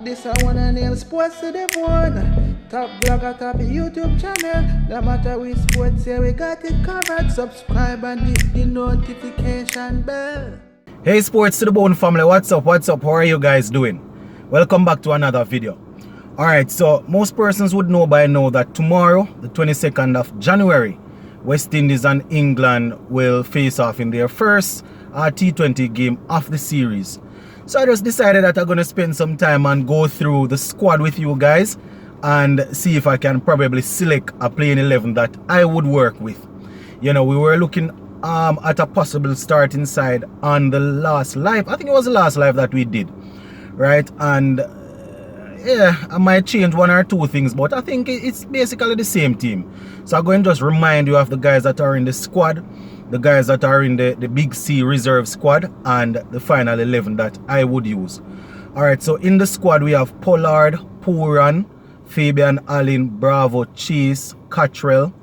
This I wanna nail sports to the bone. Top blogger, top YouTube channel. No matter which sports here, we got it covered. Subscribe and hit the notification bell. Hey Sports to the Bone family, what's up? How are you guys doing? Welcome back to another video. Alright, so most persons would know by now that tomorrow, the 22nd of January, West Indies and England will face off in their first T20 game of the series. So I just decided that I'm going to spend some time and go through the squad with you guys and see if I can probably select a playing 11 that I would work with. You know, we were looking at a possible starting side on the last live. I think it was the last live that we did, right? And yeah, I might change one or two things, but I think it's basically the same team. So I'm going to just remind you of the guys that are in the squad, the guys that are in the Big C reserve squad, and the final 11 that I would use. Alright, so in the squad we have Pollard, Pooran, Fabian Allen, Bravo, Chase, Cottrell,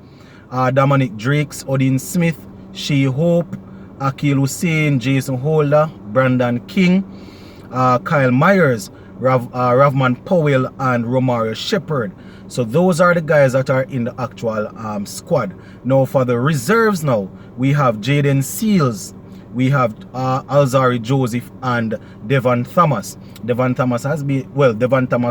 Dominic Drakes, Odin Smith, Shea Hope, Akil Hussain, Jason Holder, Brandon King, Kyle Myers, Ravman Powell, and Romario Shepherd. So those are the guys that are in the actual squad. Now for the reserves now, we have Jaden Seals, we have Alzari Joseph, and Devon Thomas. Devon Thomas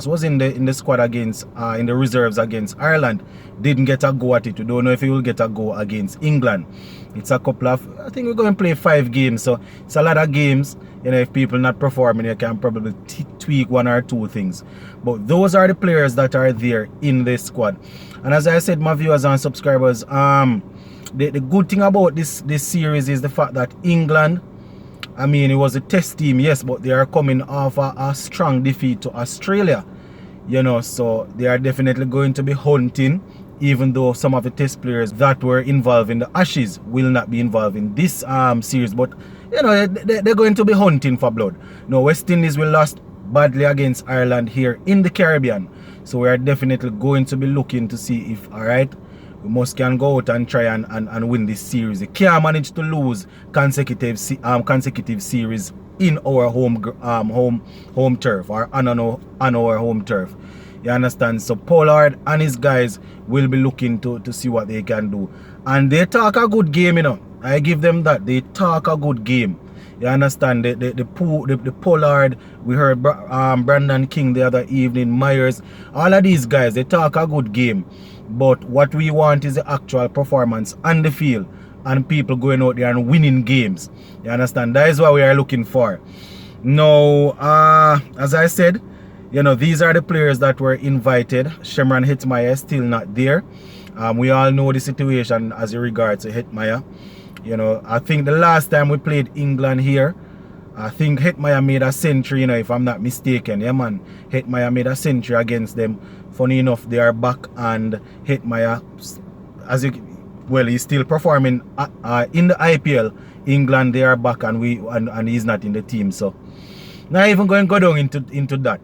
was in the squad against in the reserves against Ireland. Didn't get a go at it. We don't know if he will get a go against England. It's a couple of, I think we're going to play 5 games, so it's a lot of games. You know, if people not performing, you can probably tweak one or two things. But those are the players that are there in this squad. And as I said, my viewers and subscribers, the good thing about this series is the fact that England, I mean, it was a test team, yes, but they are coming off a strong defeat to Australia. You know, so they are definitely going to be hunting, even though some of the test players that were involved in the Ashes will not be involved in this series. But, you know, they're going to be hunting for blood. Now, West Indies will lost badly against Ireland here in the Caribbean. So we are definitely going to be looking to see if, alright, we must can go out and try and win this series. We can't manage to lose consecutive series in our home turf, or on our home turf. You understand? So Pollard and his guys will be looking to see what they can do. And they talk a good game, you know. I give them that. They talk a good game. You understand? The Pollard, we heard Brandon King the other evening, Myers, all of these guys, they talk a good game. But what we want is the actual performance on the field and people going out there and winning games. You understand? That is what we are looking for. Now, as I said, you know, these are the players that were invited. Shemran Hetmyer is still not there. We all know the situation as regards to Hetmyer. You know, I think the last time we played England here, I think Hetmyer made a century, you know, if I'm not mistaken. Yeah, man. Hetmyer made a century against them. Funny enough, they are back, and Hetmyer, he's still performing in the IPL. England, they are back, and he's not in the team. So, not even going to go down into that.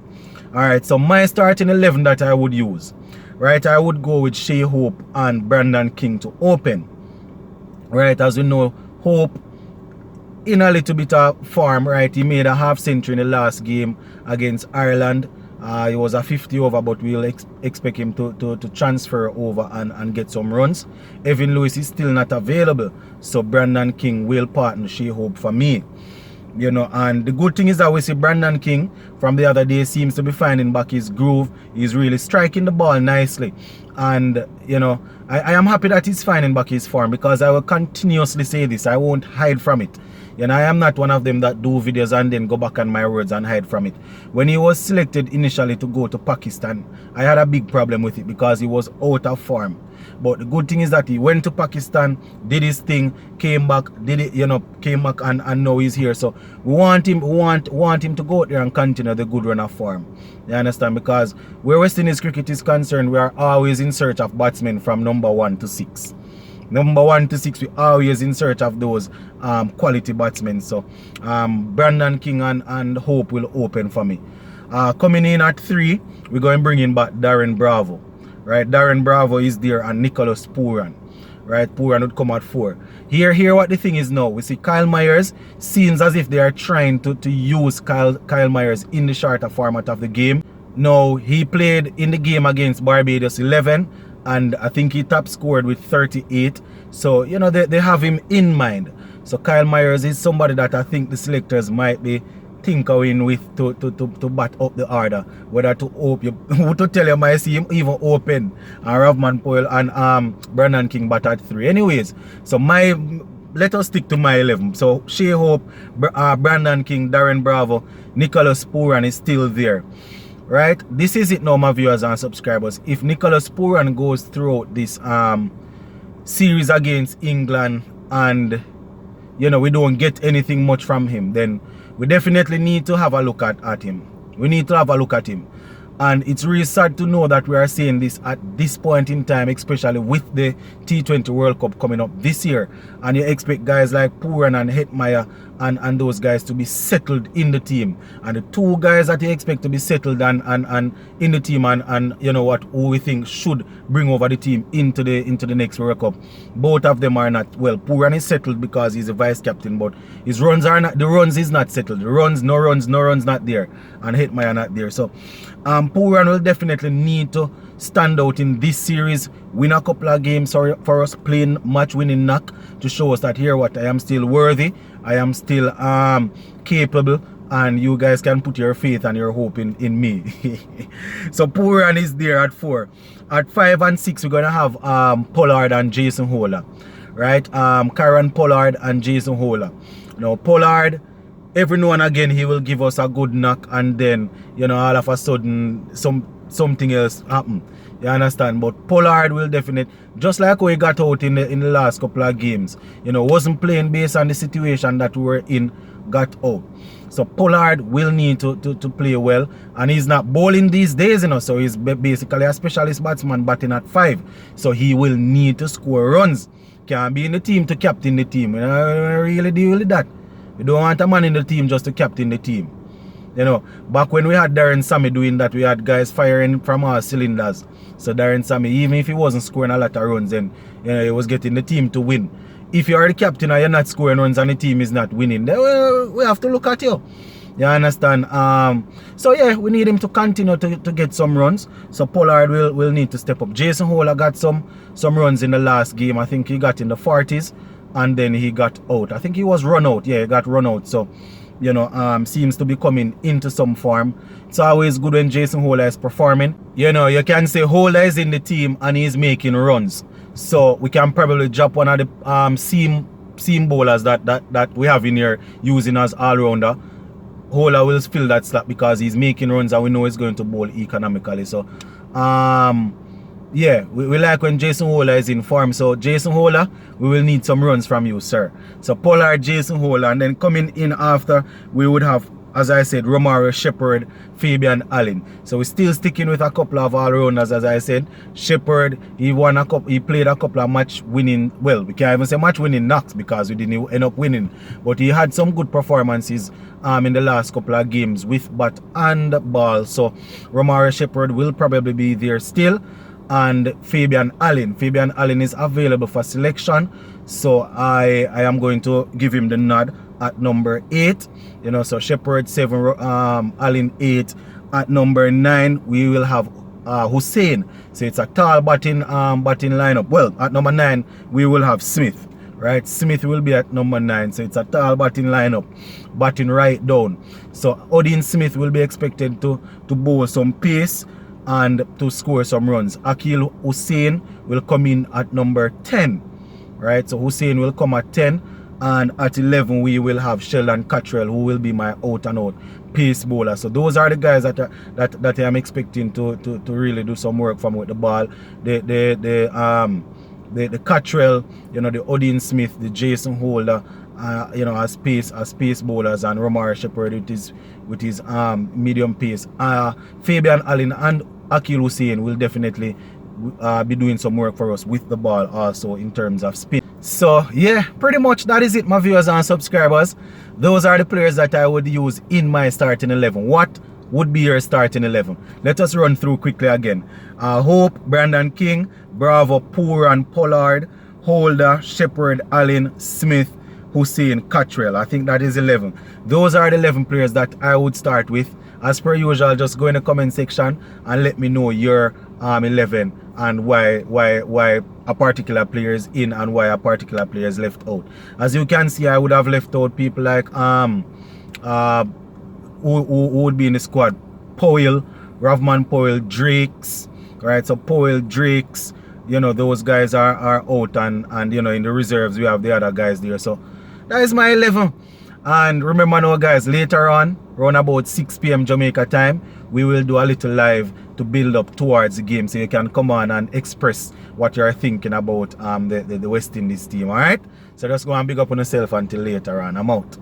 Alright, so my starting 11 that I would use, right, I would go with Shea Hope and Brandon King to open. Right, as we know, Hope in a little bit of form, right? He made a half century in the last game against Ireland. It was a 50 over, but we'll expect him to transfer over and get some runs. Evan Lewis is still not available, so Brandon King will partner Shea Hope for me. You know, and the good thing is that we see Brandon King from the other day seems to be finding back his groove. He's really striking the ball nicely. And, you know, I am happy that he's finding back his form, because I will continuously say this. I won't hide from it. You know, I am not one of them that do videos and then go back on my words and hide from it. When he was selected initially to go to Pakistan, I had a big problem with it because he was out of form. But the good thing is that he went to Pakistan, did his thing, came back, and now he's here. So we want him to go out there and continue the good run of form. You understand? Because where West Indies cricket is concerned, we are always in search of batsmen from number 1 to 6. Number 1 to 6, we always in search of those quality batsmen. So Brandon King and Hope will open for me. Coming in at 3, we're going to bring in back Darren Bravo. Right, Darren Bravo is there, and Nicholas Pooran. Right, Pooran would come at 4. Here what the thing is now. We see Kyle Myers. Seems as if they are trying to use Kyle Myers in the shorter format of the game. Now, he played in the game against Barbados 11, and I think he top scored with 38. So, you know, they have him in mind. So, Kyle Myers is somebody that I think the selectors might be tinkering with to bat up the order. Whether to open, to tell you, I see him even open. And Ravman Poyle and Brandon King bat at 3. Anyways, so let us stick to my 11. So, Shea Hope, Brandon King, Darren Bravo, Nicholas Pooran is still there. Right, this is it now, my viewers and subscribers. If Nicholas Pooran goes throughout this series against England and, you know, we don't get anything much from him, then we definitely need to have a look at him. We need to have a look at him. And it's really sad to know that we are seeing this at this point in time, especially with the T20 World Cup coming up this year. And you expect guys like Pooran and Hetmeyer and those guys to be settled in the team. And the two guys that you expect to be settled and in the team and you know what, who we think should bring over the team into the next World Cup, both of them are not. Well, Pooran is settled because he's a vice captain, but his runs are not. The runs is not settled. The runs, no runs not there, and Hetmeyer not there. So, Pooran will definitely need to stand out in this series, win a couple of games for us, playing match-winning knock to show us that here what I am still worthy, I am still capable, and you guys can put your faith and your hope in me. So Pooran is there at 4. At 5 and 6 we're gonna have Pollard and Jason Hola, right? Karen Pollard and Jason Hola. Now Pollard, every now and again he will give us a good knock, and then, you know, all of a sudden something else happen. You understand? But Pollard will definitely, just like how he got out in the last couple of games, you know, wasn't playing based on the situation that we were in, got out. So Pollard will need to play well, and he's not bowling these days, you know, so he's basically a specialist batsman batting at 5. So he will need to score runs. Can't be in the team to captain the team. You know, really deal with that. We don't want a man in the team just to captain the team. You know, back when we had Darren Sammy doing that, we had guys firing from our cylinders. So Darren Sammy, even if he wasn't scoring a lot of runs, then, you know, he was getting the team to win. If you are the captain and you're not scoring runs and the team is not winning, then we have to look at you. You understand? So yeah, we need him to continue to get some runs. So Pollard will need to step up. Jason Hola got some runs in the last game. I think he got in the 40s and then he got out. I think he was run out. Yeah, he got run out. So, you know, seems to be coming into some form. It's always good when Jason Hola is performing. You know, you can say Hola is in the team and he's making runs. So we can probably drop one of the seam bowlers that we have in here using as all-rounder. Hola will fill that slot because he's making runs and we know he's going to bowl economically. So, yeah, we like when Jason Hola is in form. So Jason Hola, we will need some runs from you, sir. So Pollard, Jason Hola, and then coming in after, we would have, as I said, Romario Shepherd, Fabian Allen. So we're still sticking with a couple of all-rounders, as I said. Shepherd, he played a couple of match-winning, well, we can't even say match-winning knocks because we didn't end up winning. But he had some good performances in the last couple of games with bat and ball. So Romario Shepherd will probably be there still. And Fabian Allen is available for selection, so I am going to give him the nod at number 8. You know, so Shepherd 7, Allen 8. At number 9 we will have Hussein. So it's a tall batting lineup. Well, at number 9 we will have Smith. Right, Smith will be at number 9. So it's a tall batting lineup, batting right down. So Odin Smith will be expected to bowl some pace and to score some runs. Akil Hussein will come in at number 10. Right, so Hussein will come at 10, and at 11 we will have Sheldon Cottrell, who will be my out and out pace bowler. So those are the guys that I am expecting to really do some work from with the ball. The Cottrell, you know, the Odin Smith, the Jason Holder, you know, as pace bowlers, and Romario Shepherd with his medium pace. Fabian Allen and Akil Hussein will definitely be doing some work for us with the ball also in terms of spin. So yeah, pretty much that is it, my viewers and subscribers. Those are the players that I would use in my starting 11. What would be your starting 11? Let us run through quickly again. Hope, Brandon King, Bravo, Pooran, Pollard, Holder, Shepherd, Allen, Smith, Hussein, Cottrell. I think that is 11. Those are the 11 players that I would start with As per usual, just go in the comment section and let me know your 11 and why a particular player is in and why a particular player is left out. As you can see, I would have left out people like who would be in the squad. Powell, Ravman Powell, Drakes, right? So Powell, Drakes, you know, those guys are out, and you know, in the reserves we have the other guys there. So that is my 11. And remember now guys, later on, around about 6 p.m. Jamaica time, we will do a little live to build up towards the game, so you can come on and express what you're thinking about the West Indies team. Alright? So just go and big up on yourself until later on. I'm out.